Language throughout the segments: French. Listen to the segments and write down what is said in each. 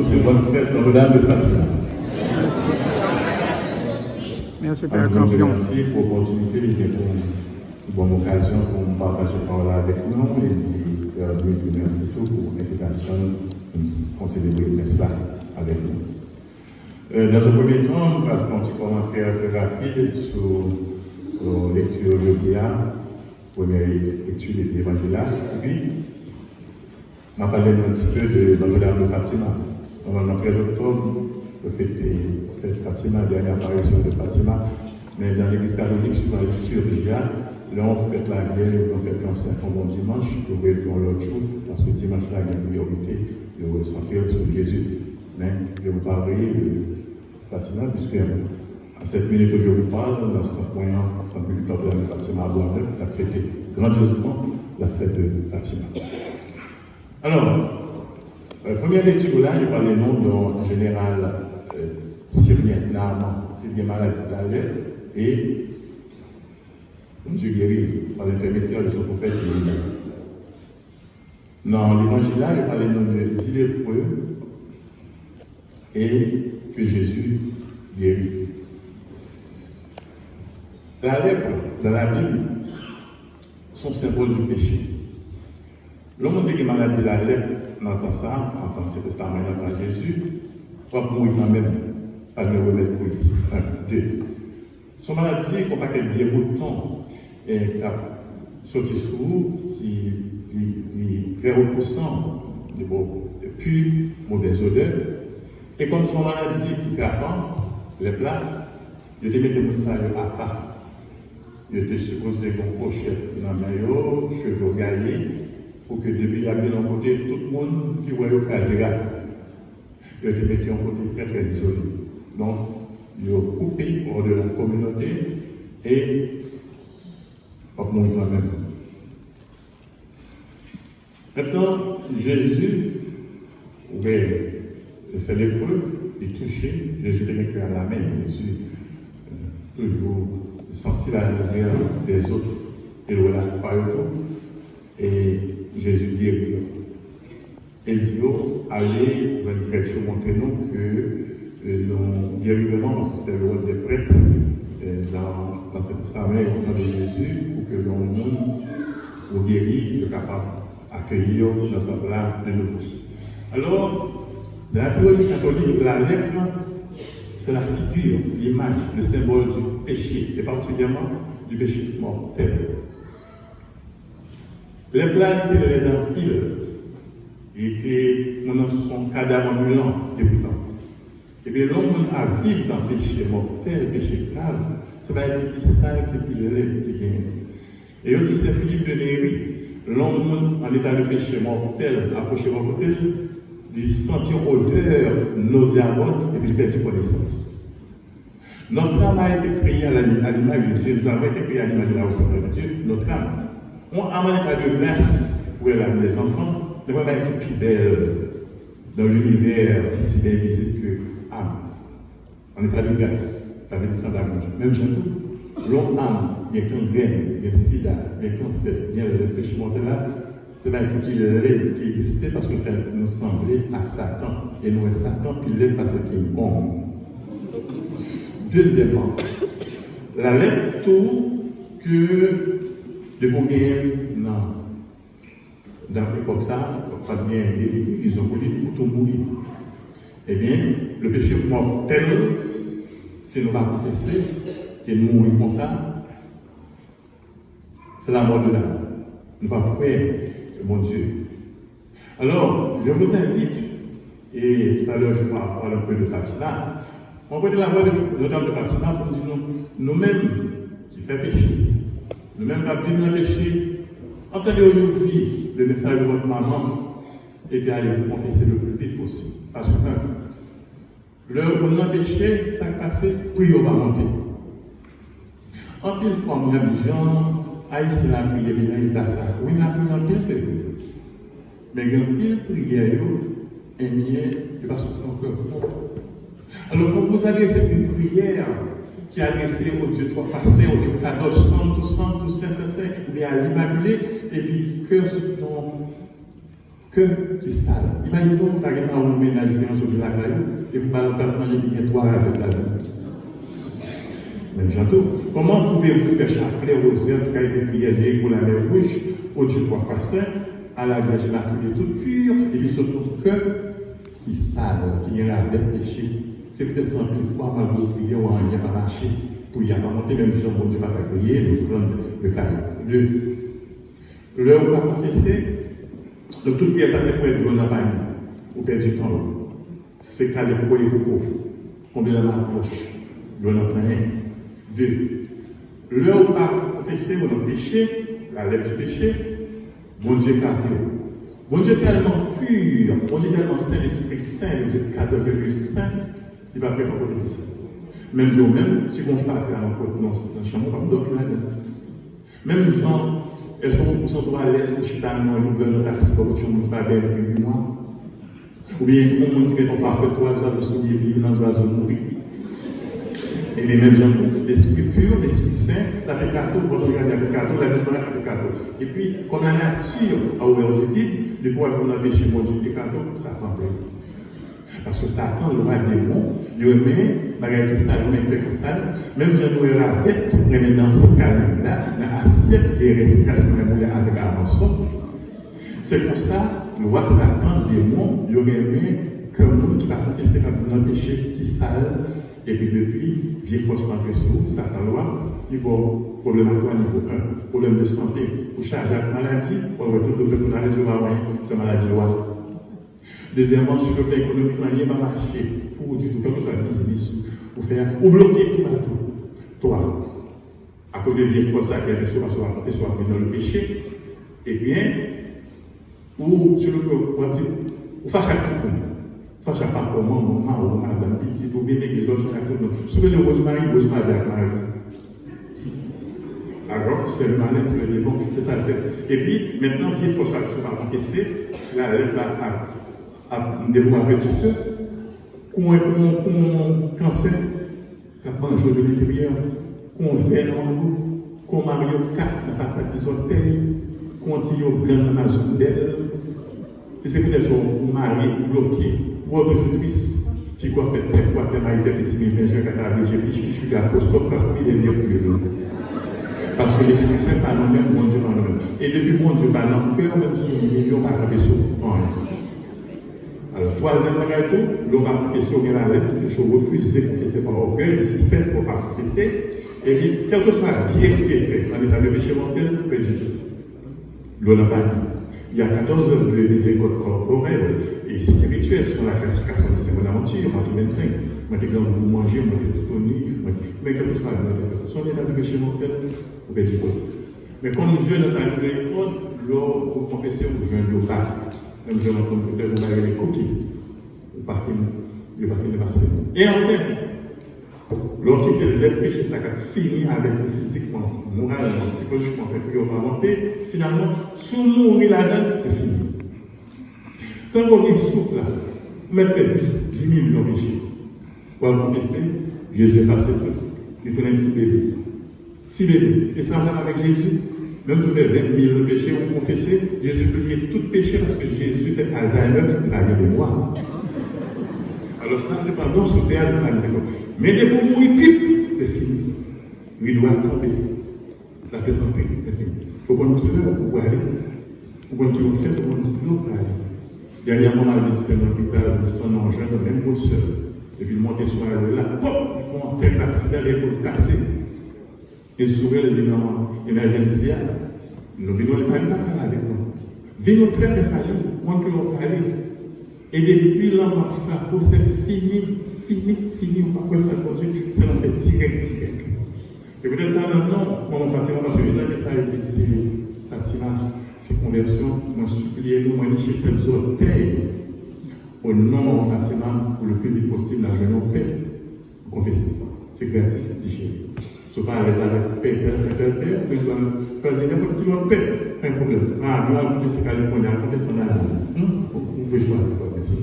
C'est bonne fête Notre-Dame de Fatima. Merci, Père Campion. Merci pour l'opportunité, pour une occasion pour nous partager par là avec nous et Père Dieu, merci tout pour l'invitation pour célébrer cela avec nous. Dans un premier temps, on va faire un petit commentaire très rapide sur la lecture de Dia, première lecture de l'Évangile, et puis on va parler un petit peu de Notre-Dame de Fatima. Le 13 octobre, on fête Fatima, la dernière apparition de Fatima, mais dans l'église catholique, sur la lecture de Dia, là on fait la guerre, on fait un 5 bon dimanche, on va pour l'autre jour, parce que dimanche là, il y a une priorité de ressentir sur Jésus. Mais je vous parlerai de Fatima, puisque à cette minute où je vous parle, dans 5 mois, 5 minutes de Fatima à Bois-Neuf, on a fêté grandiosement la fête de Fatima. Alors, première lecture là, il parle le nom d'un général syrien, Naaman, qui est maladie de la lèpre, et Dieu guérit par l'intermédiaire de son prophète Élie. Dans l'évangile là, il parle le nom de 10 lépreux et que Jésus guérit. La lèpre, dans la Bible, sont symbole du péché. L'homme qui a maladie de la lèpre, on entend ça, on entend cet testament, on entend Jésus, va mourir quand même, pas de remède pour lui. 1, 2. Son maladie, qu'on pas qu'elle vient bouton, et qui a sorti sous, qui est très repoussant, de pure, mauvaise odeur. Et comme son maladie qui trappe, les plats, il était mis de ça à part. Il était supposé qu'on crochette dans le maillot, cheveux gaillés, pour que depuis il y avait d'un côté tout le monde qui voyait au Kazérak. Il était mis en côté très très isolé. Donc, il a coupé hors de la communauté et pas mourir quand-même. Maintenant, Jésus, c'est lépreux, il est touché, Jésus était cœur à la main, Jésus toujours sensible à la misère des autres, il a la foi et tout, et Jésus guérit. Il dit, allez, vous allez faire montrer-nous que nous guérissons, parce que c'était le rôle des prêtres, dans cette savane au nom de Jésus, pour que l'on nous guérit, soit capable d'accueillir notre là de nouveau. Alors, dans la théologie catholique, la lèpre, c'est la figure, l'image, le symbole du péché, et particulièrement du péché mortel. Les plats étaient dans pile, il était dans son cadavre ambulant débutant. Et bien l'homme a vécu dans le péché mortel, péché grave, ça va être plus sale que plus laid qui gagne. Et on dit c'est Philippe de Néry, l'homme en état de péché mortel, approché mortel, il sentit odeur nauséabonde et puis il perd connaissance. Notre âme a été créée à l'image de Dieu, nous avons été créés à l'image de la ressemblance de Dieu, notre âme. On a un état de grâce pour les enfants, mais on va être plus belle dans l'univers visible et invisible que âme. En état de grâce, ça veut dire ça dans la même chose. L'homme âme, il y a qu'un grain, il y a sida, il y a qu'un sel, il y a le péché mortel là, c'est là qui existait parce que nous semblait à Satan. Et nous, Satan, puis l'aide parce qu'il est con. Deuxièmement, la lettre tout que de bon dans l'époque ça, pas bien ils ont voulu pour tout mourir. Eh bien, le péché mortel, si nous va confesser et nous mourir comme ça, c'est la mort de l'âme. Nous ne pouvons pas faire, mon Dieu. Alors, je vous invite, et tout à l'heure je vais parler un peu de Fatima. On va la voix de Notre-Dame de Fatima pour dire nous-mêmes qui faisons péché, nous-mêmes qui vivons le péché, entendez aujourd'hui le message de votre maman et puis allez vous confesser le plus vite possible. Parce que l'heure où on a péché, ça a passé, puis on va monter. En pile fois, on a dit, Jean, haïtien la prière, il y a ça. Oui, la prière en pile, c'est vrai. Mais il y a une pile prière, et bien, il va sortir encore propre. Alors, quand vous adressez une prière qui est adressée au Dieu trois facés, au Dieu Kadosh, Saint, Saint, ou bien à l'Immaculé, et puis cœur sur ton que qui sale. Imaginons que tu as un ménage qui est sur la caillou et puis tu as mangé des toits avec la vie. Même Janto, comment pouvez-vous faire chapeler aux airs qui a été prié pour la mer rouge, au Dieu trois façons, à la Vierge Immaculée toute pure, et puis surtout que qui sale, qui est avec péché. C'est peut-être ça plus fois mal vous prier ou rien pas marcher, pour y avoir monté, même Jean, bon Dieu va pas prier, le front de caractère. L'heure où on va confesser, donc toute pièce, ça c'est pour être dans la famille, ou perdre du temps. C'est calé pour y beaucoup. Combien de la poche, l'eau n'a pas rien. 2. L'heure où on va confesser mon péché, la lettre du péché, bon Dieu gardé. Bon Dieu tellement pur, bon Dieu tellement saint, l'Esprit Saint, le Dieu cadre le Saint, il va faire pour côté de ça. Même jour, même si on fait dans la chambre, on va dormir là-dedans. Même gens, est-ce qu'on vous sent à l'aise pour chiter un ou bien un taxi pour que tu ne pas bien depuis 8 mois? Ou bien il y a des gens qui mettent parfois 3 heures de souliers vivre dans 3 heures de mourir. Et les mêmes gens, l'esprit pur, l'esprit saint, la pécato, votre regard la pécato, la vie la pécato. Et puis, quand la nature a ouvert du vide, les pouvoirs qu'on empêcher mon Dieu pécato, ça prend peu. Parce que Satan, il aura des démons, il aimait, malgré ça, il aimait que ça, même j'en aurais avec, mais dans ce cas-là, dans l'assiette, il reste avec un mensonge. C'est pour ça, le roi Satan, démon, il aurait aimé que nous qui va confesser comme un péché qui sale. Et puis depuis, vieux force l'impression, Satan loi, il va problème à toi niveau 1, problème de santé, pour charger la maladie, pour le retour de la région, c'est maladie loi. Deuxièmement, sur le plan économique, rien va marcher pour du tout, quel que soit le business, pour faire, ou bloquer tout partout. Toi, à cause de vieux force, qui est bien sûr, parce qu'on va faire soit dans le péché, et bien, ou sur le plan, ou fâche à tout le monde. Fâche à pas comment, maman, ou madame, petit, ou bien les autres, tout le monde. Souvent le rosemary avec Marie. Alors, c'est le malin, c'est le démon, c'est ça le fait. Et puis, maintenant, il faut faire ça va confesser, la lettre à dévoiler un petit feu, qu'on cancer, qu'on mange de l'intérieur, qu'on fait dans l'eau, qu'on marie au cap, dans la patate d'orteil, qu'on tire au grand dans la zone d'elle. Et c'est peut-être son mari bloqué, ou toujours triste. Si quoi fait, quoi, t'es marié, t'es petit, mais j'ai je suis l'apostrophe, il est dire que parce que l'Esprit Saint parle en même, mon Dieu parle en même. Et depuis mon Dieu parle en cœur, même sur le million, par la sur alors, troisième bagage tout, l'on va confesser au la lettre, les choses refusées, confesser par orgueil, mais s'il fait, il ne faut pas confesser. Et puis, quel que soit bien qui est fait, en état de péché mortel, peut du tout. L'on n'a pas dit. Il y a 14 de miséricorde corporelle et spirituelle sur la classification de ces bonaventures, en 2025. Maintenant, vous mangez, vous mangez tout au nid, mais quelque chose bien fait. Son état de péché mortel, vous peut du tout. Mais comme Dieu dans sa miséricorde, l'on vous confessez, vous jeûnez au pas. Même je rencontre peut-être vous avez les coquilles, ou pas fini, il va finir par c'est. Et enfin, lorsque le péché, ça a fini avec vous physiquement, moralement, psychologiquement, fait que vous avez monter, finalement, si vous mourrez là-dedans, c'est fini. Quand on est souffle là, vous mettez 10 millions de péchés. Pour confesser, Jésus efface tout. Il tourne un petit bébé. Petit bébé. Et ça va avec Jésus. Même si vous faites 20 000 péchés, vous confessez, Jésus pliait tout péché parce que Jésus fait Alzheimer, il n'a rien de mémoire. Alors ça, c'est pas dans ce théâtre de la miséricorde. Mais dès que vous mourrez, c'est fini. Il doit tomber. La plaisanterie est finie. Au bon kilo, vous pouvez aller. Au bon kilo, fait, au bon kilo, vous pouvez aller. Dernièrement, on a visité un hôpital, on a un jeune, même pour seul. Et puis, monter sur la rue là, pop, ils font un tel accident, les côtes cassées. Et souvent, l'émergence, nous venons le même temps avec nous. Venons très très fragiles, moins que l'on parle. Et depuis l'homme frappé, c'est fini, on ne peut pas faire Dieu, c'est l'on fait direct. C'est peut-être ça maintenant, moi, mon Fatima, parce que là, ça a été dit, Fatima, ces conversions, moi, suppliez-nous, moi, nicher plein d'orteils. Au nom de Fatima, pour le plus vite possible, la jeune paix, confessez. C'est gratis, c'est digéré. Ce n'est pas les avec paix, tel, mais tu vas passer n'importe quel autre paix, pas un problème. Ah, vous allez confesser Californie, confesser en Allemagne. Vous pouvez choisir quoi médecin.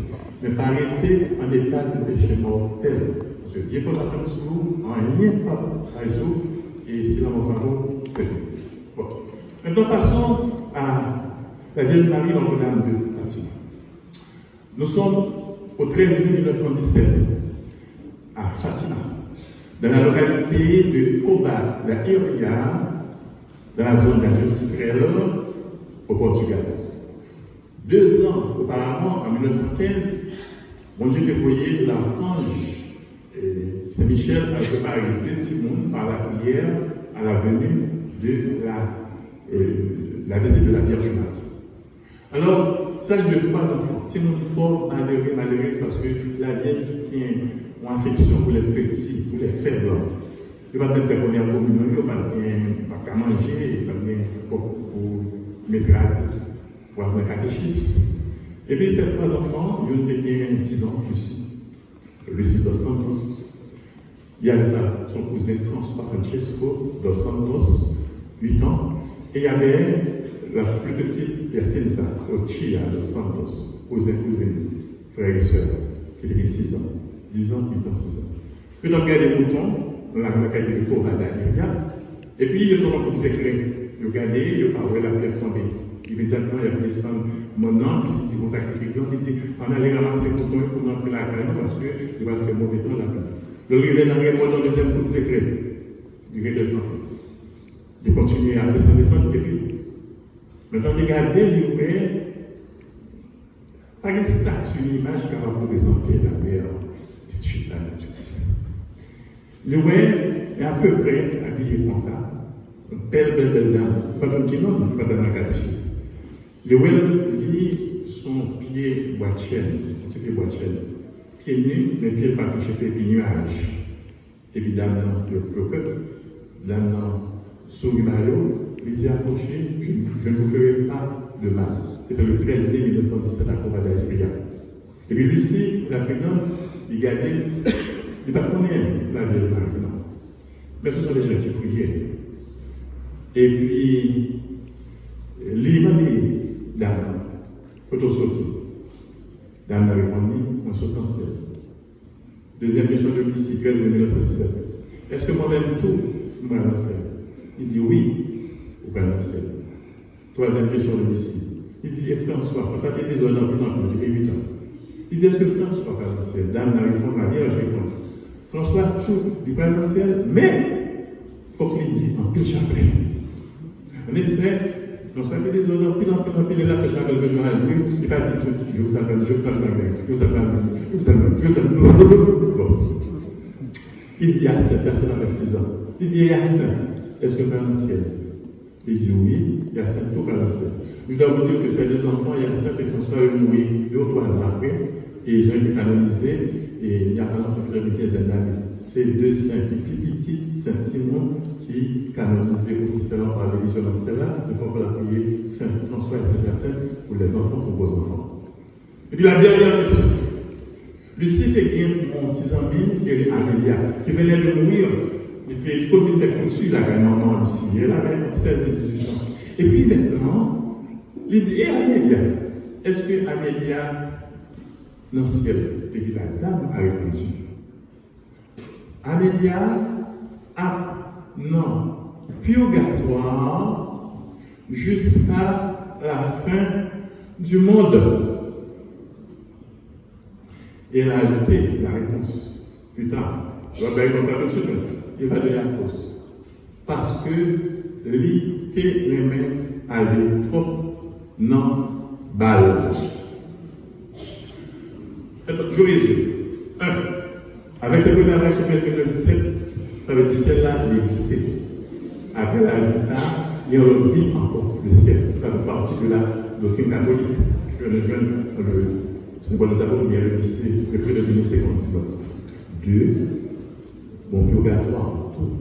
Mais pas arrêter en état de péché mortel. Parce que il faut s'attendre sur vous, en rien pas à résoudre, et si l'on va faire c'est fait. Bon. Maintenant, passons à la Vierge Marie dans le Dame de Fatima. Nous sommes au 13 mai 1917, à Fatima, dans la localité de Cova da Iria, dans la zone industrielle au Portugal. 2 ans auparavant, en 1915, mon Dieu déployé l'archange Saint-Michel a préparé 2 petits mondes par la prière à la venue de la visite de la Vierge Marie. Alors, sage de 3 enfants, si nous sommes malheureux, c'est parce que la Vierge a une affection pour les petits, pour les faibles. Il ne va pas faire première communion, il ne va pas manger, il ne va pas pour mettre pour avoir un catéchisme. Et puis, ces 3 enfants, ils ont 10 ans plus. Lucie dos Santos, il y avait son cousin François Francesco dos Santos, 8 ans, et il y avait la plus petite Jacinta Ochia dos Santos, cousin, frère et soeur, qui avait 6 ans, 10 ans, 8 ans, 6 ans. Puis, on regarde les moutons, dans la localité de Corrada Iria, et puis, il y a un coup de secret. Il regarde, il n'y a pas la pierre tombée. Immédiatement, il y a descendu mon nom, ici, ils vont sacrifier. On dit, on allait ramasser le bouton pour entrer la graine parce qu'il va faire mauvais temps là-bas. Le rivet n'a rien dans le deuxième coup de secret. Il était le temps. Il continue à descendre, et puis. Maintenant, regardez, il y a pas une statue, une image qui va représenter la mère de Dieu, la nature. Le roi est à peu près habillé comme ça. Une belle dame. Pas comme qui non, pas dans la catéchisme. Le roi lit son pied bois de chaîne, un petit peu bois de chaîne. Pied nu, mais pied pas touché, puis nuage. Et puis, dame, le peuple, dame, souris maillot, il dit approchez, je ne vous ferai pas de mal. C'était le 13 mai 1917 à Cova da Iria. Et puis, Lucie, la plus grande, il gardait, il ne pas connaître la Vierge Marie, non. Mais ce sont des gens qui priaient. Et puis, l'imam dame, quand on sortit, dame a répondu, on se cancelle. Deuxième question de Lucie, 13 mai 1917. Est-ce que moi-même tout, je vais lancer? Il dit oui, ou pas lancer. Troisième question de Lucie. Il dit, et François qui est désolé, il est 8 ans. Il dit, est-ce que François va lancer? Dame n'a répondu, la Vierge répond. François, tout, il va lancer, mais il faut qu'il dise en pile chapelet. En effet, François était désolé, pile, il a fait chapelet, il n'a pas dit tout, je vous salue. Il dit, Yacine avait 6 ans. Il dit, Yacine, est-ce que Père Ciel? Il dit oui, Yacine, tout Père Ciel. Je dois vous dire que ces 2 enfants, Yacine et François, ont mouru 2 ou 3 ans après, et ils ont été canonisés, et il n'y a pas longtemps que une quinzaine d'années. C'est 2 saints qui petits, Saint-Simon, qui canonisés officiellement par l'église nationale, donc on peut l'appuyer Saint-François et Saint-Yacine pour les enfants, pour vos enfants. Et puis la dernière question. Lucie était mon petit ami, qui est Amélia, qui venait de mourir, et qui continue de faire couture la maman Lucie. Elle avait 16 et 18 ans. Et puis maintenant, il dit, Amélia, est-ce que Amélia, dans ce ciel, et puis la dame a répondu, Amélia a non purgatoire jusqu'à la fin du monde. Et elle a ajouté la réponse plus tard. Robert va faire tout de suite. Il va donner la fausse. Parce que l'ité les mains aller trop non balle. Je résume. 1. Avec cette première version de 2017, ça veut dire celle-là existait. Après elle a dit ça, il y a une vie encore, le ciel. Ça fait partie de la doctrine catholique. Le symbolisateur bien le lycée, le credo du lycée continent. 2. Bon purgatoire, tout.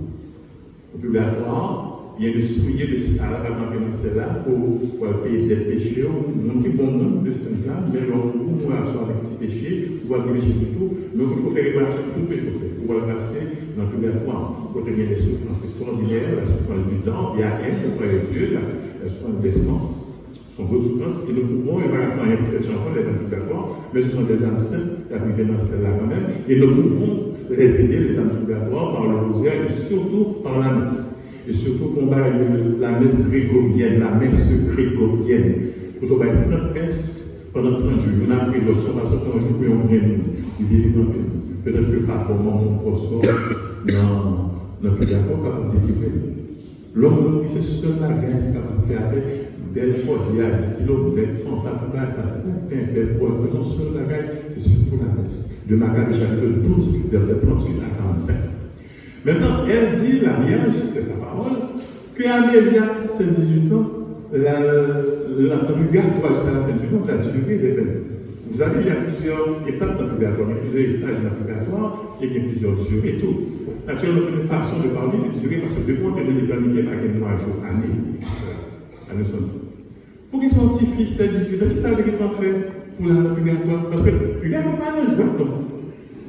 Au purgatoire, il y a le souillé de ça, dans celle-là, pour payer des péchés, monter bon nombre de saints âmes, mais on va avoir avec petits péchés, on va pécher du tout, mais on peut faire réparation de tout péché fait. On va le passer dans le purgatoire, pour tenir des souffrances extraordinaires, la souffrance du temps, il y a un pour Dieu, la souffrance des sens. Sont vos souffrances, et nous pouvons, et par la fin, il y a peut-être encore les âmes purgatoires, mais ce sont des âmes saintes, la vie dans celle-là quand même, et nous pouvons les aider, les âmes purgatoires, par le rosaire, et surtout par la messe. Et surtout combattre la messe grégorienne, Pour on va être 30 messes Pendant 30 jours, on a pris l'autre parce que 30 jours, on vient nous délivrer. Peut-être que par moment, mon force dans le purgatoire, capable de délivrer. L'homme, c'est seul la guerre qui est capable de faire avec des cordiales, 10 km, fanfare, ça, c'est un bel point. Faisons seul la guerre, c'est surtout la messe de Maccabée chapitre 12, verset 38 à 45. Maintenant, elle dit, la Vierge, c'est sa parole, qu'Amélia, ses 18 ans, le purgatoire jusqu'à la fin du monde, la durée des peines. Vous savez, il y a plusieurs étapes dans le purgatoire, il y a plusieurs étages dans le purgatoire, et il y a plusieurs durées, tout. Naturellement, c'est une façon de parler de durée, parce que depuis qu'on est dans l'éternité, il n'y a pas de mois, jours, années, etc. Pour les scientifiques, c'est 18 ans, qui savent ce qu'ils ont fait pour le purgatoire? Parce que le purgatoire, pas un joie, non.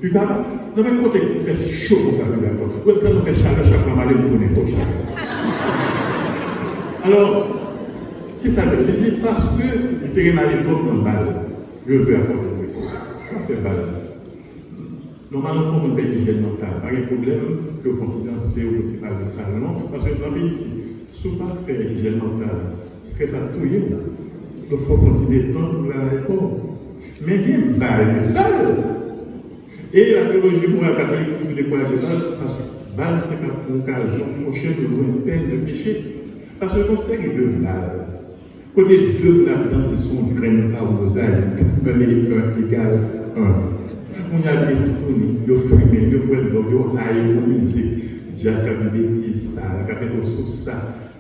Purgatoire, dans le même côté, il fait chaud pour ça, le purgatoire. Ou quand on fait chaleur, chaque fois, on va aller tourner pour chaleur. Alors, qui ça veut dire? Il dit parce que il était à l'époque dans le bal. Je veux apporter une précision. On fait bal. Normalement, il faut qu'on fait hygiène mentale. Pas de problème que vous faites danser ou petit pas de salon. Parce que dans le pays ici, si vous ne faites pas hygiène mentale, stress à tout, il faut continuer le temps pour l'aéroport. Mais il y a un bal. Et la théologie morale catholique toujours décourage le bal parce que bal, c'est une occasion prochaine de louer une peine de péché. Parce que le conseil est de bal. Quand les deux là-dedans, ce sont graines à rosaille, 1 égale 1. On y a des tout, il y a fumé, il y a boire, il y a aïe, musique, jazz, il y a des bêtises, ça, il y a des sauces, ça.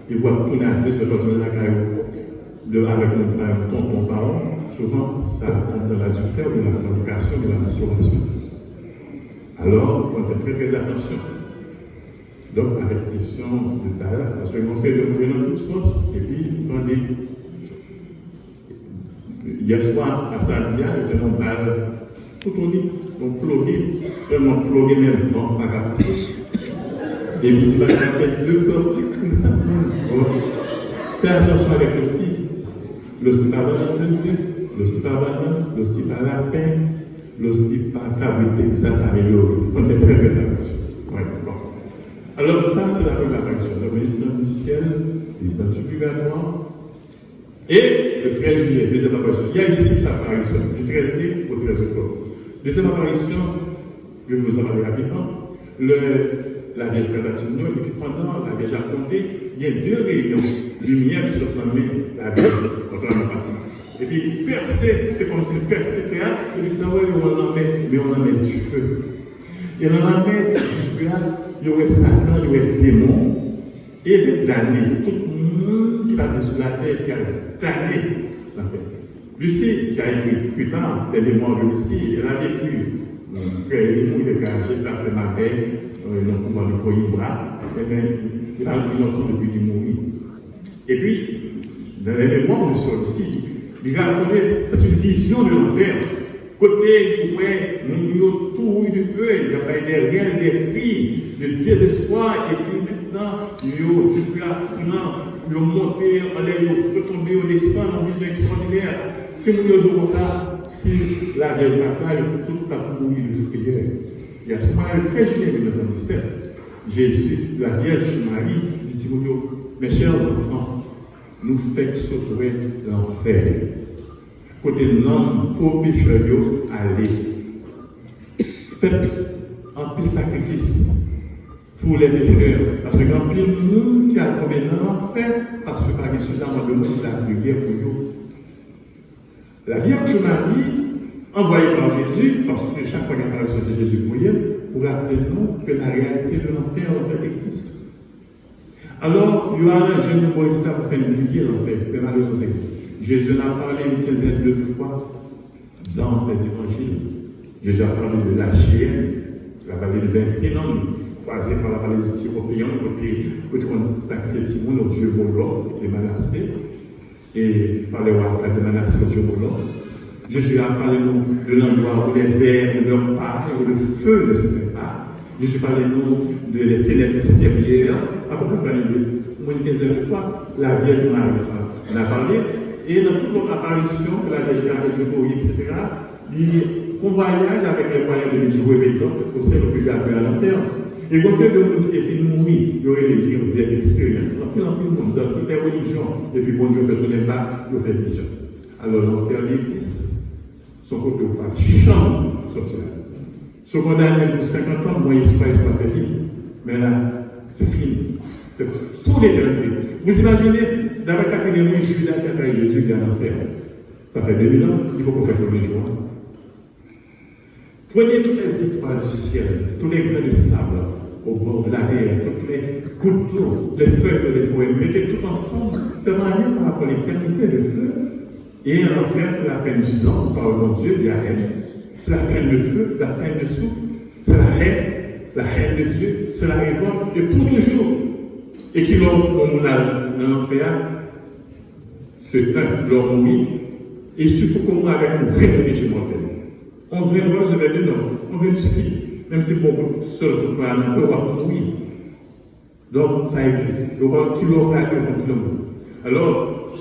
Et voilà, tourner à 2 heures dans la caillou, avec mon tonton parent, souvent, ça tombe dans l'adultère, de la fornication, de la masturbation. Alors, il faut faire très très attention. Donc, avec question de talent, parce que le conseil de mourir dans toute sauce, et puis, attendez, hier soir, à Sadia, il était en balle, tout on dit, donc plogué, même vent, pas qu'à passer. Et puis, tu vas faire 2 corps, c'est très simple. Fais attention avec l'hostie. L'hostie pas banane, l'hostie pas banane, l'hostie pas lapin, l'hostie pas cabrité, ça améliore. On fait très très attention. Ouais, bon. Alors, ça, c'est la première apparition. La résistance du ciel, résistance du purgatoire. Et le 13 juillet, deuxième apparition. Il y a eu 6 apparitions, du 13 juillet au 13 octobre. Deuxième apparition, je vais vous en parler rapidement. La Vierge Prédatine, et puis pendant la Vierge Appontée, il y a 2 rayons lumière qui se proclamaient la Vierge contre la Fatima. Et puis il perçait, c'est comme s'il perçait, et puis ça va, mais on en met du feu. Et dans la main du feu, il y aurait Satan, il y aurait le démon, et les damnés, tout le monde qui va dessus la terre, qui a damné la fête. Lucie, qui a écrit plus tard, les mémoires de Lucie, elle a vécu. Les mots, il a fait ma paix, le pouvoir de Coïmbra, et bien, il a longtemps depuis qu'il mourit. Et puis, dans les mémoires de Lucie, il a donné, c'est une vision de l'enfer. Côté, nous autour du feu, il y a pas des réels, des cris, de désespoir, et puis maintenant, du feu ils ont monté, on est retombé, on descend en vision extraordinaire. Si nous avons comme ça, si la Vierge Marie, toute la courir de frayeur. Et à ce moment-là, le 13 juillet 1917, Jésus, la Vierge Marie, dit Timothée, mes chers enfants, nous faites sauter l'enfer. Côté l'homme, pauvre pécheur, allez. Faites un petit sacrifice pour les pécheurs. Parce que quand il y a monde qui a tombé dans l'enfer, parce que par suffisamment de monde qui a prié pour eux. La Vierge Marie, envoyée par Jésus, parce que chaque fois qu'il apparaît sur Jésus pour rappeler nous que la réalité de l'enfer existe. Alors, il y a un jeune pour ici pour faire oublier l'enfer, mais malheureusement ça existe. Jésus en a parlé une quinzaine de fois dans les évangiles. Jésus a parlé de la Chienne, la vallée de Ben-Hénon, croisée par la vallée de Tyropéon, côté on sacrifiait Timon, au dieu Moloch, et Manassé, et par les rois de Manassé, au dieu Moloch. Jésus a parlé de l'endroit où les vers ne meurent pas et où le feu ne se met pas. Jésus a parlé de les ténèbres extérieures. Après, je parle de moins une quinzaine de fois. La Vierge Marie en a parlé. Et dans toute notre apparition que la Vierge fait avec Jokoï, etc., ils font voyage avec les moyens de Medjugorje, par exemple, au sein de purgatoire à l'enfer. Et quand c'est de monde qui est fini de mourir, il y aurait des livres, des expériences. Dans tout le monde, dans toutes les religions, et puis bon Dieu fait tourner là, il fait vision. alors l'enfer existe. Son côté pas chambre sortir là. Ce qu'on a pour 50 ans, moi, il se passe pas fait mais là, c'est fini. C'est pour l'éternité. Vous imaginez, d'après la catégorie Judas qui a trahi Jésus, il est en enfer. Ça fait 2000 ans, il faut qu'on fasse le même jour. Prenez toutes les étoiles du ciel, tous les grains de sable au bord de la mer, toutes les gouttes d'eau, les feuilles de les forêts, mettez tout ensemble. C'est rien par rapport à l'éternité de feu. Et l'enfer, c'est la peine du temps, par le Dieu, il y a haine. C'est la peine de feu, la peine de souffle, c'est la haine de Dieu, c'est la révolte, et pour toujours. Et qui l'ont dans l'enfer, c'est leur mourir. Et il suffit qu'on ait avec un vrai péché mortel. On ne va pas se faire de non, on veut suffire. Même si pour seul pour pas un peu, on va mourir. Donc ça existe. Le rôle qui l'aura aller contre l'homme. Alors,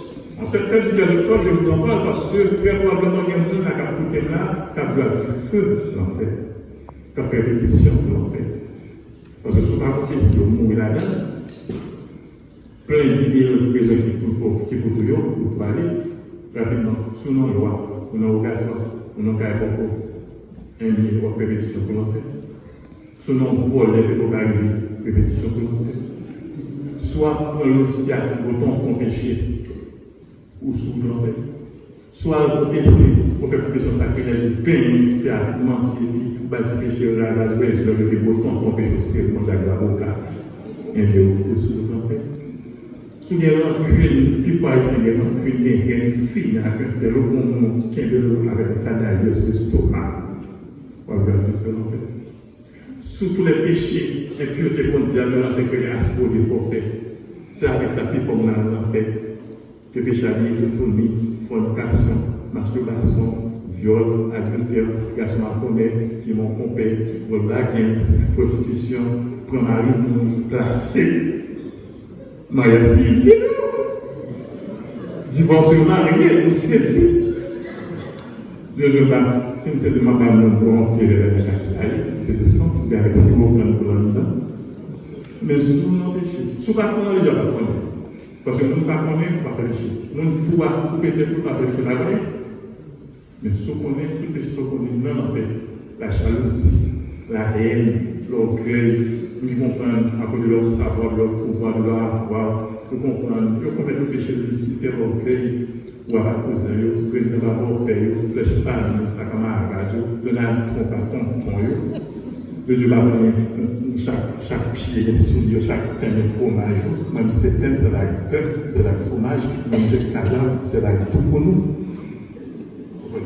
en cette fête du 15 octobre, je vous en parle parce que très probablement, il y a un peu la capitale là, qui a du feu de l'enfer, qui a fait répétition de l'enfer. Parce que ce n'est pas confessé, on mourit là-dedans. Plein de 10 000 personnes qui pour aller rapidement, sous nos lois, on a obligatoire, on a beaucoup, un million, on fait répétition pour l'enfer. Sous nos volets, on a répétition pour l'enfer. Soit prendre l'ostiaque, autant ton péché, ou sous l'enfer. Soit confesser, on fait confession sacrée, peine, qui a menti, ou bâti péché, au rasage, ou le autant ton péché, c'est mon avocat, et au sous l'enfer. Souvenez-vous qu'une qui fois ici, il y a une fille avec un tel monde qui est de l'eau avec un canaille de stomac. On va faire différent en fait. Sous tous les péchés, impureté mondiale, on a fait que les aspects des forfaits. C'est avec sa plus forme on a fait que péché à vie, autonomie, fornication, masturbation, viol, adultère, garçon à commet, fille mon compère, vol baguette, prostitution, prendre mari, placé. Mariage civil, divorce marié, ou saisi. Deuxième part, c'est une saisie ma femme pour entrer dans la quartier, saisissement, avec 6 mots pour l'année. Mais sous nos péchés, sous pas qu'on a déjà pas connu. Parce que nous ne pas connaître, pas faire péché. Nous ne foi, peut-être pas faire péché, pas vrai. Mais sous qu'on est, tout péché, sous qu'on est, non, en fait, la jalousie, la haine, l'orgueil, nous comprenons à cause de leur savoir, de leur pouvoir, de leur avoir, nous comprenons, nous comprenons le péché de Lucifer, l'orgueil, ou à cause de eux, président de la paix, flèche pas, ministre, camarade, le navire trompe à tonton, le Dieu va donner chaque pied, les souliers, chaque pain de fromage, même si c'est la gueule, c'est la fromage, même si c'est casal, c'est la tout pour nous.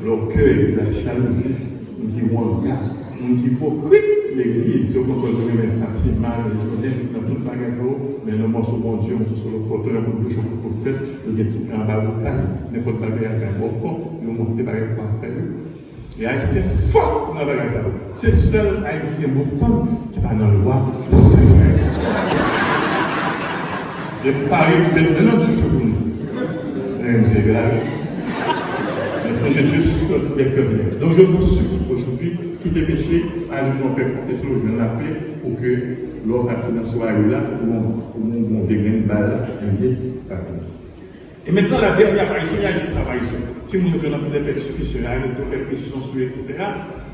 L'orgueil, la jalousie, nous disons, regarde, nous disons hypocrite. L'église, si on compose même Fatima, les journées, dans toute la guerre, mais nous sommes bon Dieu, nous sommes le porteur pour le jour du prophète, nous avons dit qu'en bas de la n'importe quoi à faire bon corps, nous montons des barrières pour faire. Et Haïtien fort dans la guerre. C'est le seul Haïtien bon qui va dans le roi, et Paris, maintenant, tu fais pour nous. C'est grave. Je suis quelques années. Donc je vous supplie aujourd'hui, quittez le péché, agissez mon Père confession, je viens l'appeler pour que l'offre accident soit là, pour mon dégain de balle, et maintenant la dernière apparition, il y a ici sa apparition. Si nous nous avons des persécutions, il y a des questions sur etc.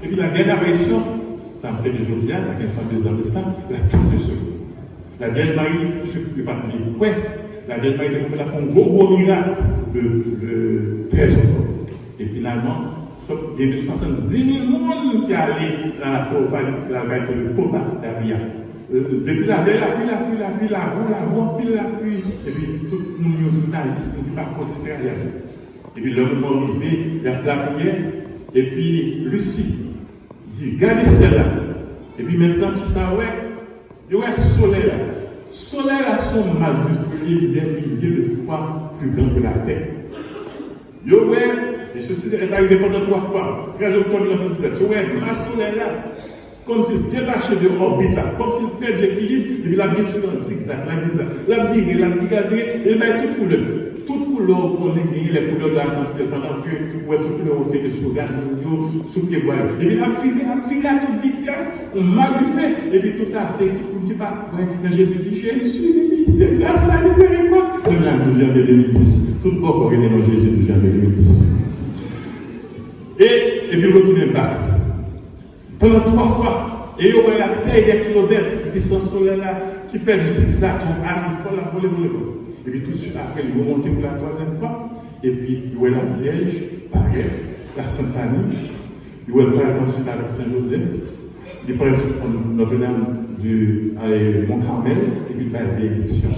Et puis la dernière apparition, ça me fait des jours d'hier, ça fait 102 ans de ça, la tente de secours. La Vierge Marie, je ne sais pas dire, ouais, la Vierge Marie a fait un gros miracle de 13 octobre. Et finalement, il y a 70 000 personnes qui allaient dans la veille de Pova, depuis la veille, la pluie, et puis tous nos journalistes ne disent pas continuer à y aller. Et puis le moment arrivé, il y a la prière, et puis Lucie dit, regardez celle-là. Et puis maintenant, qui ça, ouais, il y a le soleil là. Le soleil là, son mal du feuillet, des milliers de fois plus grand que la terre. Et ceci est arrivé pendant 3 fois, 13 octobre 1917. Je vois un soleil là, comme s'il détaché de l'orbite là, comme s'il perd l'équilibre, et puis la vie sur un zigzag, la vie, et il met toute couleur couleurs qu'on est, les couleurs d'arc-en-ciel, pendant que tu vois toutes les reflets de sourire, sous les bois. Et puis, on file à toute vitesse, on mal du fait, et puis tout à fait, tu pas, ouais, Jésus dit, Jésus, les grâce, la miséricorde. De janvier 2010. Tout le monde est dans Jésus de janvier 2010. Et puis, retourner le bac. Pendant 3 fois. Et il y a la taille des kilomètres qui sont sur là, qui perdent du zigzag, qui ont agi fort, la voler. Et puis tout de suite après, ils vont monter pour la 3e fois. Et puis, il y a la Liège, pareil, la Sainte-Famille, il y a le ensuite avec Saint-Joseph, il parle sur Notre-Dame de Mont-Carmel, et puis il parle d'élection.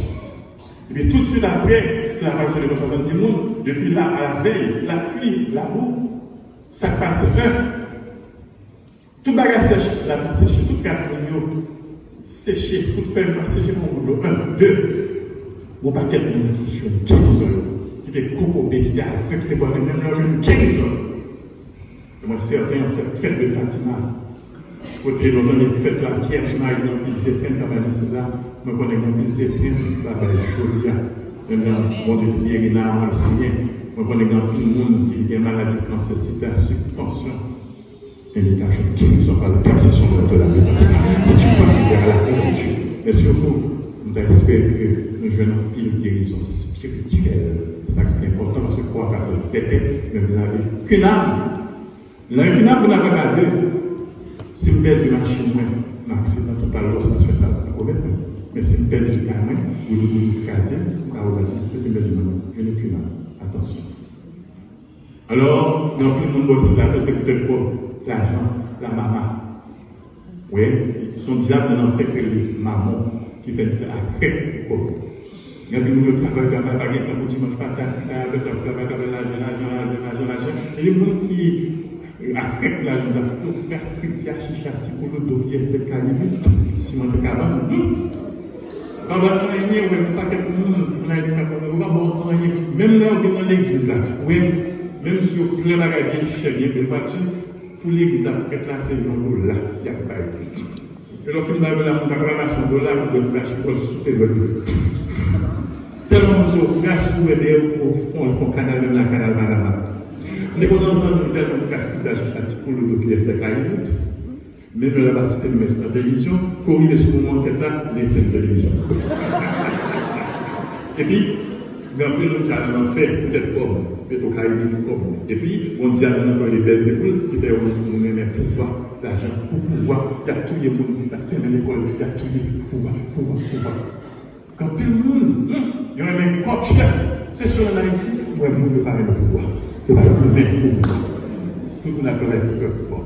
Et puis tout de suite après, c'est la parole de 70 monde, depuis là à la veille, la pluie, la boue, ça passe tout bagage sèche, la pluie sèche, tout carton séché, tout feuille séché pour bout de 1, 2. Mon paquet de monde qui sont 15 ans, qui étaient cocopés, qui étaient avec les bois, même là, je 15 ans. Et moi, certains, cette fête de Fatima, côté longtemps, les fêtes la Vierge Marie, dans les étrennes, c'est là, je connais dans les étrennes, là, les choses, même dans mon Dieu, qui est là, on le sait, je connais dans tout le monde qui a une maladie, cancer, sida, tension. Et les tâches qui ne sont pas de taxation de la Fatima. C'est une part qui verra la paix de Dieu. Mais surtout, nous espérons que nous jouons une pile de guérison spirituelle. C'est ça qui est important parce que quoi, car le fait est, mais vous n'avez qu'une âme. Vous n'avez qu'une âme, vous n'avez pas deux. Si vous perdez du marché, un accident total, c'est ça le problème. Mais si vous perdez du carnet, vous devez caser, vous avez dit, mais si vous perdez du marché, je n'ai qu'une âme. Attention. Alors, dans tout le monde aussi, là, c'est peut-être quoi? L'argent, la maman. Oui, son diable n'en fait que les mamans qui fait après. Il y a des gens qui travaillent, pas de temps, dimanche, pas de l'argent. Et les gens qui après l'argent, donc prescription, chicha, tipolo, donc il est fait calimite, ciment de cabane. On va rien, pas quelqu'un, on a dit qu'on va bon, même là, on est dans l'église là. Oui, même si on plein de bien cher, bien voiture. Pour l'église, là, pour qu'elle classe $1, il y a pas eu. Et lorsqu'on a la proclamation $, on doit lâcher pour le soutenir. Tellement de choses, grâce au fond, ils font canal, même la canal, madame. On est dans un tellement de classe pour le document fait caïd. Même la base système de télévision, corriger ce moment qu'elle a, les pleines télévision. Et puis, dans le cas, on fait peut-être comme, peut-être au Caraïbes comme. Et puis, on dit à nous faire des belles épaules qui fait qu'on met plus d'argent pour pouvoir. Il y a tous les gens, il y a fermé l'école, il y a tous les pouvoirs. Quand tout le monde, il y a même un chef, c'est sur l'Haïti, où il ne peut pas le pouvoir. Il ne peut pas le pouvoir. Tout le monde a parlé de pouvoir.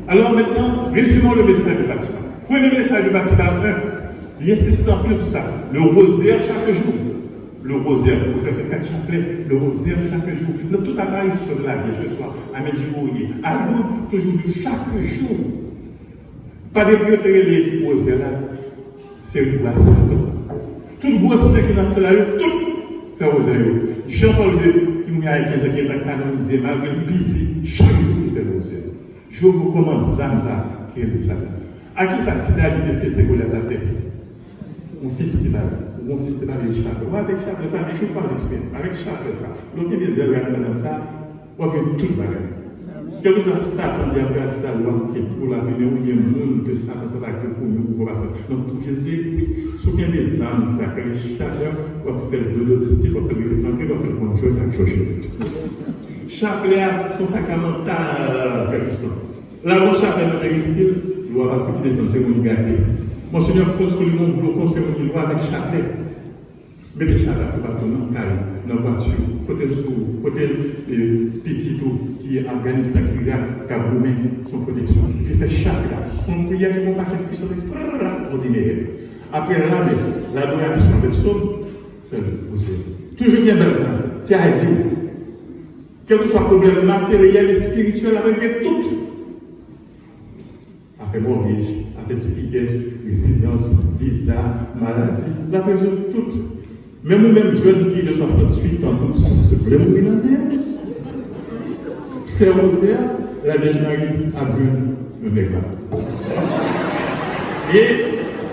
Alors maintenant, résumons le message de Fatima. Premier message de Fatima 1, il insiste un peu sur ça. Le rosaire chaque jour. Le rosaire, ça c'est 4 chapelets, le rosaire chaque jour. Dans toute apparition de la vie, que ce soit à Medjugorje, à Lourdes, toujours chaque jour. Pas de priorité, les rosaires là, c'est le roi Satan. Tout le gros qui est dans cela, tout fait rosaire. Jean-Paul II, qui m'a dit qu'il est canonisé, malgré le busy, chaque jour il fait rosaire. Je vous recommande Zamza, qui est le jardin. À qui ça il fait ses collègues à la terre? Mon festival. Mon festival de Chapel. Avec Chapel, ça, je parle d'expérience. Avec Chapel, ça. Donc, il y a des élèves comme ça, on fait tout le bagage. Quelque chose à Satan, il y a ça, pour la vie, il y a un monde que Satan, ça va être pour nous, pour passer. Donc, tout je sais, souviens des âmes sacrées, chacun va faire le petit, va faire le temps, va faire le contrôle avec Joshua. Chapel a son sacramental, quelque chose. Là où Chapel n'a pas existé, il doit avoir foutu des cérémonies gâtées. Monseigneur François Limon, le conseil de loi avec Chapelet. Mettez Chapelet pour pas dans le calme, dans la voiture, côté petit qui est Afghanistan, qui regarde Kaboumé, son protection. Il fait Chapelet. Son prière qui vont pas faire puissance extraordinaire. Après la messe, l'adoration avec son, c'est le conseil. Toujours bien dans ça. C'est Haïti. Quel que soit le problème matériel et spirituel, avec tout. Affaire mortgage, affaire typiquesse, résidence, visa, maladie, la résoudre toutes. Même jeune fille de 68 ans, c'est vraiment militaire. Faire rosaire, la déjà eu à jeune, le mec là. Et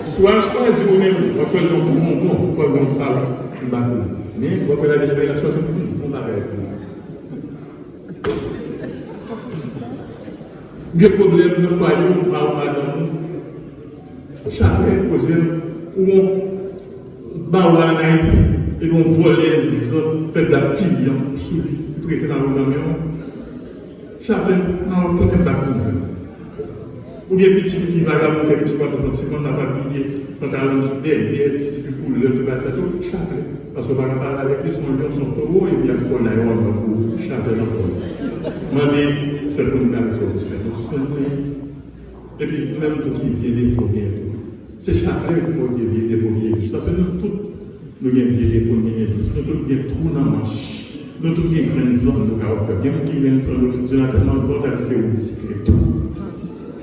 soit choisir vous-même, soit choisir mon bon, pourquoi on parle, Mais on peut la déjà la chose pour avec. Des problèmes de foyer, madame, chacun posé où on va en Haïti et on vole les autres, fait de la pille, sous lui, traité dans le camion. Chacun, on ne peut pas comprendre. Ou bien petit qui va là pour faire quelque chose de sentiment, n'a pas pillé, pantalon sous derrière, qui fait couler, tout ça, tout, chacun. Parce qu'on va parler avec lui, son lion, son taureau, et puis il y a quoi là, on va pour chacun encore. Moi, c'est le monde qui a et puis, même pour qui vient des fournières, c'est chacun qui faut dire des fournières. Parce que nous tous, nous avons des fournières, nous tous avons trop dans la marche. Nous tous avons une zone de faire. Il y a qui viennent sur le Jonathan, on a dit c'est une bicyclette.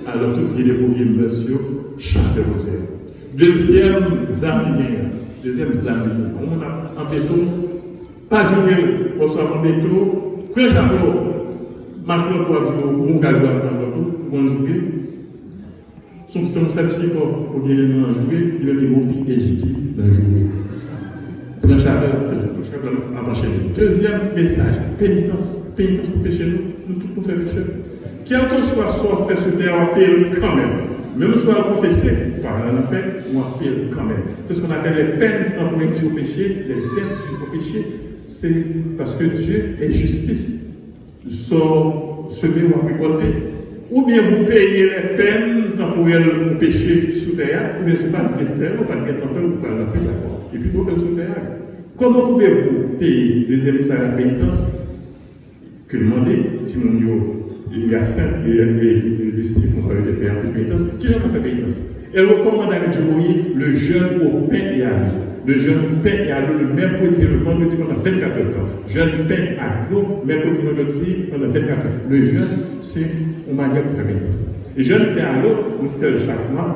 Alors, tout qui est des fournières, monsieur, chacun vous aime. Deuxième examen, on a en béton, pas jouer, on soit en béton, très chapeau. Maintenant, pour jouer, on va jouer on jouer. Son certificat pour bien jouer, il a des groupes légitimes dans jouer. Dans chaque deuxième message, pénitence pour pécher nous tous pour faire pécher. Quel que soit ce fait sur terre, on paye quand même. Même si on a confessé, par en fait, on paye quand même. C'est ce qu'on appelle les peines pour le péché. Les peines pour le péché, c'est parce que Dieu est justice. Sont semés ou récoltés. Ou bien vous payez les peines temporelles pour pécher sous terre, ou bien ce n'est pas de faire, ou pas de faire, ou pas de faire, d'accord. Et puis vous faites sous terre. Comment pouvez-vous payer les émissaires à la pénitence que demandez si il y a 5 et les 6 font ça faire la pénitence? Qui n'a pas fait pénitence? Elle recommande à le jeûne au pain et à l'eau. Le jeûne au pain et à l'eau, le mercredi et le vendredi, on a 24 heures. Jeûne pain à l'eau, mercredi et vendredi, on a 24 heures. Le jeûne, c'est une manière pour faire pénitence. Et jeûne pain à l'eau, nous faisons chaque mois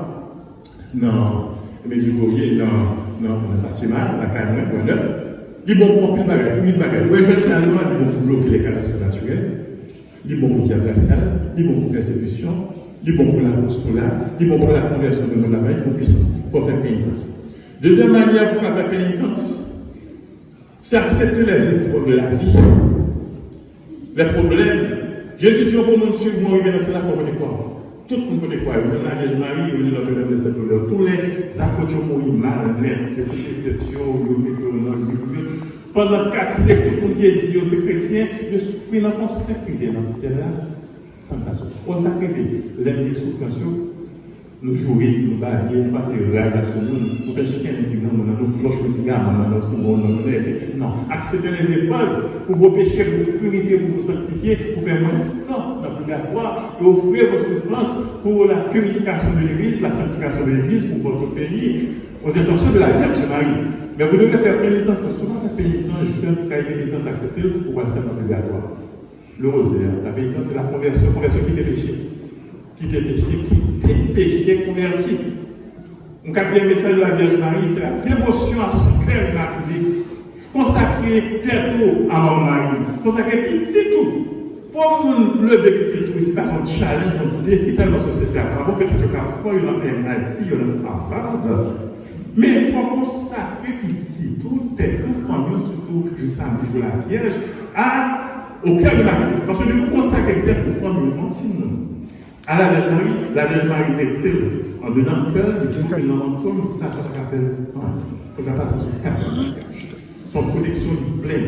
dans Medjugorje, dans Fatima, la Caïman, point 9. Il bon pour pile bagage, pour une bagage. Oui, jeûne pain à l'eau, il bon pour bloquer les catastrophes naturelles. Il bon pour diablassal, il bon pour persécution. Il est bon pour l'apostolat, il est bon pour la conversion de nos lavage, il est bon puissance pour faire pénitence. Deuxième manière pour faire pénitence, c'est accepter les épreuves de la vie. Les problèmes. Jésus dit au monde sur moi, il vient dans la forme de quoi? Tout le monde connaît quoi? Il vient dans la Vierge Marie, il vient dans le de cette douleur. Tous les apôtres ont eu mal, pendant 4 siècles, tout le monde qui est dit aux chrétiens, ils souffrent dans la sécurité dans celle-là. Sans façon. On s'accrédite, les souffrances, nous jouons, nous baillons, nous passons les règles sur nous, nous pêchons un petit gamin, nous flochons un petit gamin, non, acceptez les épreuves pour vos péchés, pour vous purifier, pour vous sanctifier, pour faire moins de temps dans le purgatoire et offrir vos souffrances pour la purification de l'Église, la sanctification de l'Église pour votre pays, aux intentions de la Vierge Marie. Mais vous devez faire pénitence, parce que souvent, faire pénitence, je fais travailler pénitence acceptée pour pouvoir le faire dans le purgatoire. Le rosaire, la pénitence, c'est la conversion qui t'est péché. Qui t'est péché, converti. Mon quatrième message de la Vierge Marie, c'est la dévotion à son cœur immaculé. Consacrer tête à mon mari. Consacrer petit tout. Pour nous lever petit tout, c'est pas son challenge, un défi dans la société. Avant que tu te fasses, il y a un Haïti, il y a un avant. Mais il faut consacrer petit tout, tête tout, famille, surtout le samedi de la Vierge, au cœur de la vie. Parce que nous consacrons tête pour famille, entièrement. À la Vierge Marie était en donnant cœur, de tout le monde, comme ça, on va passer sur 4 son protection du plein.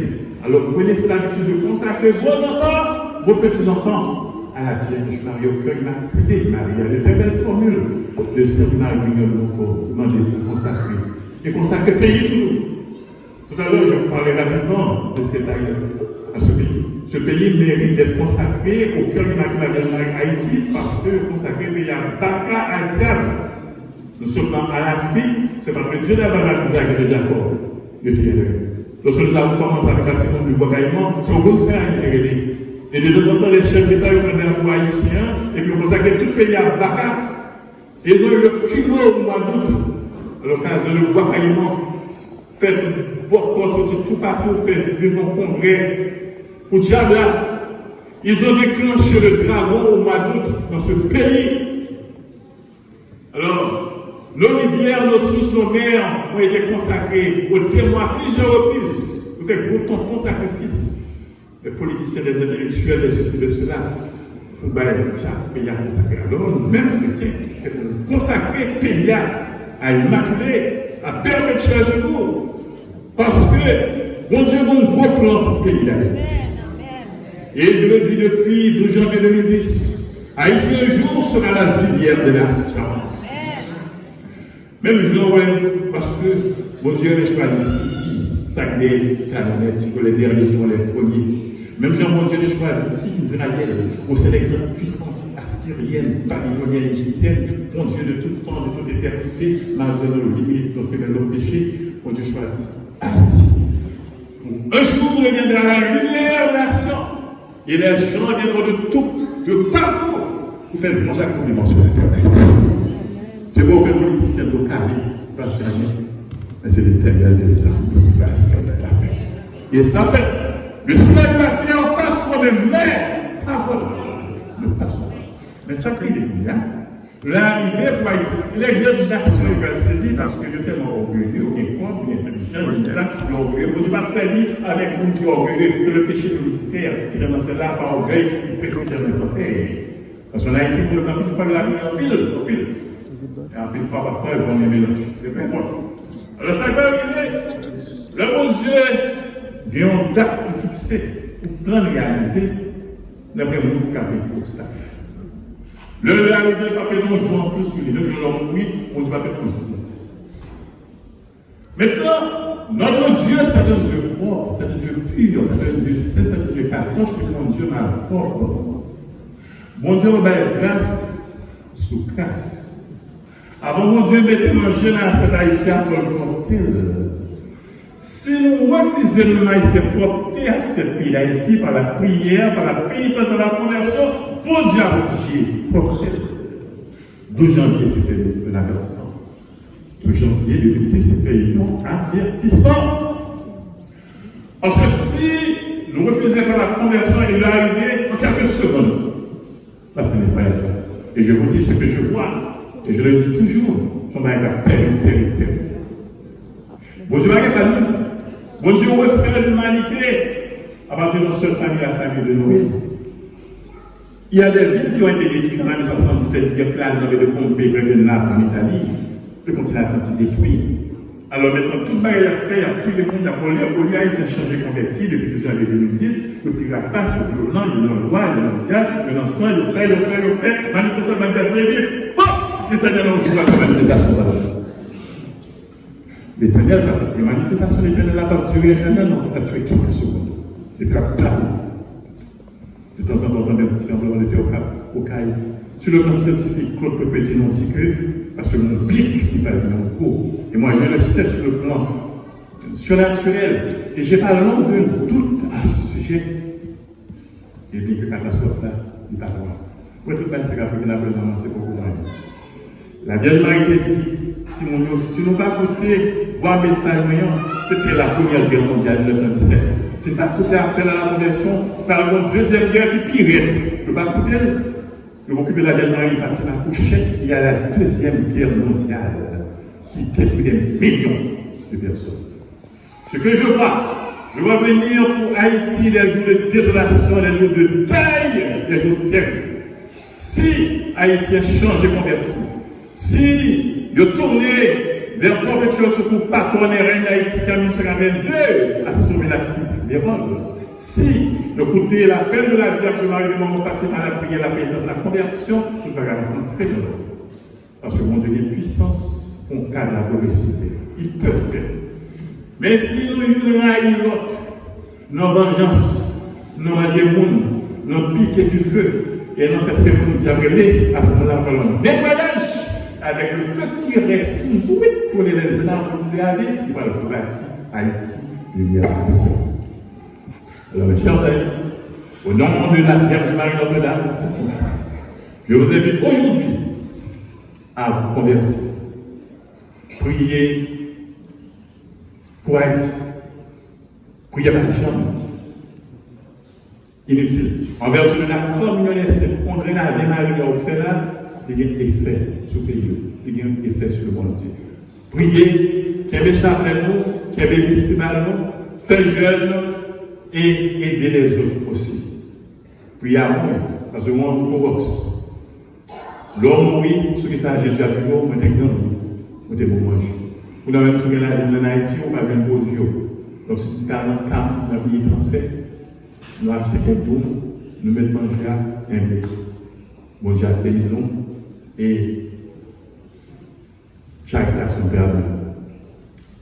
Alors, prenez l'habitude de consacrer vos enfants, vos petits-enfants, à la Vierge Marie, au cœur immaculé Marie. Il y a de très belles formules de Sainte Marie de Montfort, demandez pour consacrer. Et consacrer pays tout. Tout à l'heure, je vous parlais rapidement de ce qui est à ce pays. Ce pays mérite d'être consacré au cœur immaculé de la Vierge Marie Haïti parce que consacré pays à Baka à diable. Nous sommes à l'Afrique, c'est parce que Dieu n'a pas réalisé avec Jacob. Lorsque nous avons commencé avec la seconde du bocaillement, c'est au bon faire à intégrer. Et de temps en temps, les chefs d'État ont pris un roi haïtien et puis ont consacré tout le pays à Baka. Et ils ont eu le culot au mois d'août, à l'occasion du bocaillement, fait tout partout, fait devant le congrès pour diable. Ils ont déclenché le dragon au mois d'août dans ce pays. Alors, nos rivières, nos sources, nos mers ont été consacrées aux témoins à plusieurs reprises. nous faisons autant de sacrifices. Les politiciens, les intellectuels, les ceci, de cela, pour ça, pays à consacrer. Alors, nous-mêmes, chrétiens, c'est pour consacrer le pays à immaculer, à perpétuer à genoux. Parce que, bon Dieu, mon gros plan pour le pays d'Haïti. Et je le dis depuis 12 janvier 2010, Haïti un jour sera la lumière de la nation. Même jour, parce que mon Dieu a choisi Titi, Saguenay, Canonette, les derniers sont les premiers. Même Jean, mon Dieu a choisi Israël, au sein des grandes puissances assyriennes, babyloniennes, égyptiennes, mon Dieu de tout temps, de toute éternité, malgré nos limites, nos faiblesses, nos péchés, mon Dieu choisit Haïti. Un jour, il viendra la lumière de la nation. Et les gens viendront de tout, de partout, pour faire manger la dimension de l'Éternité. C'est bon que les politiciens doivent pas faire, mais c'est l'Éternel des armes qui va faire la vie. Et ça fait, le ciel va faire en passe moi-même, mais parole ne passe pas. Mais ça crée des milliards. L'arrivée pour Haïti, l'Église nationale va le saisir parce que je suis tellement orgueilleux, et quoi, bien intelligent, il dit ça, l'orgueilleux. On ne dit pas servir avec nous qui est orgueilleux, c'est le péché de Lucifer qui est c'est là par orgueil, il précipite dans les affaires. Parce qu'en Haïti, pour le temps, il faut faire la vie en pile. Et en pile, fois, parfois, il va en mélange. C'est peu importe. Alors, ça va arriver. Le bon Dieu, il y a une date fixée pour plan réaliser, d'après nous, qui a pris l'obstacle. Le arrivé, le papier dont joue en plus sur les deux, l'homme, oui, on dit pas toujours. Maintenant, notre Dieu, c'est un Dieu propre, c'est un Dieu pur, c'est un Dieu saint, c'est un Dieu catholique, c'est mon Dieu ma propre. Mon Dieu va être grâce sous grâce. Avant mon Dieu mettait manger dans cette haïtienne pour le porter. Si nous refusons de haïtien porter à cette pays d'Haïti par la prière, par la pénitence, par la conversion, bon Dieu a porté. 12 janvier, c'était un avertissement. 12 janvier 2010, c'était un avertissement. Parce que si nous refusons par la conversion, il va arriver en quelques secondes. La fin n'est pas là. Et je vous dis ce que je vois. Et je le dis toujours. Son mari est terrible. Bon Dieu va pas nous. Bon Dieu refait l'humanité à partir de notre seule famille, la famille de Noé. Il y a des villes qui ont été détruites en 1977, il y a plein de Pompée, près de Naples en Italie. Le continent Atlantique détruit. Alors maintenant, toute bagarre à faire, tous les mondes à voler, au lieu de s'échanger converti depuis janvier 2010, le piratage sur le plan, il y a une loi, il y a un mondial, il y a un sang, il fait, manifestation, et puis, l'Éternel a joué la manifestation. L'Éternel a fait une manifestation, l'Éternel n'a pas duré un an, on a tué quelques secondes. Et puis, de temps en temps, on était au Caille. Sur le plan scientifique, Claude Pepeti nous dit que, parce que mon pic qui va venir en cours, et moi je le sais sur le plan surnaturel, et je n'ai pas langue de doute à ce sujet, et bien que catastrophe là, il va voir. Pour tout le monde, c'est qu'après la première c'est beaucoup moins. La Vierge Marie dit, si nous pas écouter, voir message, c'était la Première Guerre mondiale 1917. Si nous pas écouter appel à la conversion, par la Deuxième Guerre qui pire, nous pas écouter. Nous occupons la Vierge Marie Fatima couchée, il y a la Deuxième Guerre mondiale qui détruit des millions de personnes. Ce que je vois venir pour Haïti les jours de désolation, les jours de deuil, les jours de terre. Si Haïtiens changent et convertis, si ils tournent vers propre chose pour patronner Reine d'Haïti en 1922 à sauver la Vérone, si le côté l'appel de la Vierge Marie de Maman Fatima à la prière, la pénitence, la conversion, tout va rentrer dans l'ordre. Parce que mon Dieu a une puissance pour cadre la voie ressusciter. Il peut le faire. Mais si nous raillons l'autre, nos vengeances, nos manger-moun, nos piquer du feu, et nous faisons ces mouns diabolés, à ce moment-là, nous allons nettoyage avec le petit reste tout pour les armes que nous avons, il va le bâtir Haïti, lumière action. Alors, mes chers amis, au nom de la Vierge Marie Notre-Dame, Fatima, je vous invite aujourd'hui à vous convertir. Priez pour Haïti. Priez par les chambre. Inutile. En vertu de la communion, c'est qu'on la Ave Maria au fait là, il y a un effet sur le pays, il y a un effet sur le monde entier. Priez, qu'il y ait chapelet nous, qu'il y ait festival nous, faire jeune et aider les autres aussi. Puis amour, parce que moi, on provoque. L'homme mourit, ce qui s'agit de Jésus, on est grand, on est bon manger. On a même souvenir en Haïti, on va bien produire. Donc, c'est 40 camps dans le pays transfert. Nous achetons quelques dons, nous mettons manger à un peu. Bon Dieu a béni nous et chaque action perdue.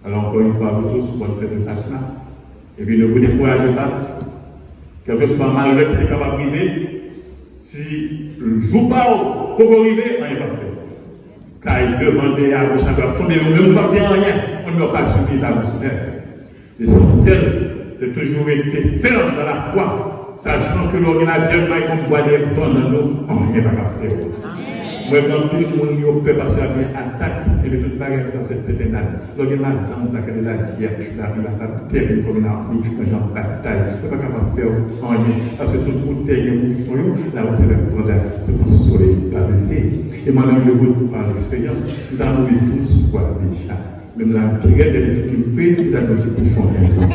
Alors, encore une fois, vous tous, bonne fête de Fatima. Et puis, ne vous découragez pas. Quel que soit malheur qui est capable d'arriver, si le jour pas pour arriver, on n'est pas fait. Car il devant des arbres, ça doit tomber, on ne peut pas dire rien, on ne va pas subir la moussinaire. L'essentiel, c'est toujours été ferme dans la foi, sachant que l'on a bien fait qu'on boit des bonnes dans nous, on n'est pas faire. Moi, quand tout le monde y a parce qu'il y a une attaque, et de toute manière, c'est cette péténale. L'on a madame, ça qu'elle a dit, je n'arrive à faire terrible comme une armée, quand j'en bataille, je ne suis pas capable de faire rien, parce que tout le monde est un bouchon, là où c'est le bonheur, tout le soleil pas le fait. Et moi-même, je vous par l'expérience, nous avons eu tous quoi, les chats. Même la pire des difficultés, nous avons un petit bouchon 15 ans.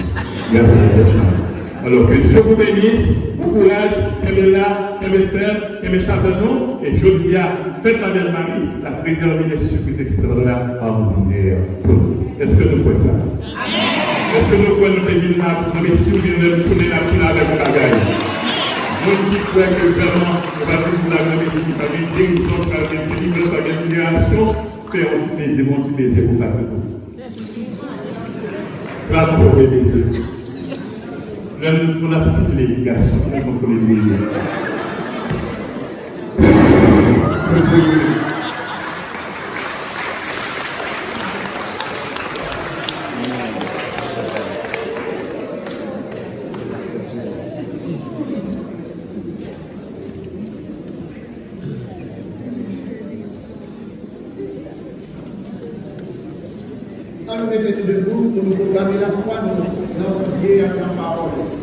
Grâce à la chambre. Alors que Dieu vous bénisse, bon courage, qu'elle est là, qu'elle est ferme, qu'elle est charbonneau, et je dis à faites la belle Marie, la préserver des surprises extraordinaires ordinaires pour nous. Est-ce que nous pouvons ça? Est-ce que nous pouvons nous bénir là pour nous si nous venons tourner la pile avec la bagaille? Nous qui croyons que vraiment, nous va pour la grande ici, pas une guérison, pas une délivrance, pas une libération, faire aussi plaisir, vont aussi plaisir pour faire tout. C'est pas pour sauver les yeux. On a fait les garçons, il faut les lire. Alors, mettez-nous debout pour nous proclamer la foi, nous, dans Dieu et la parole.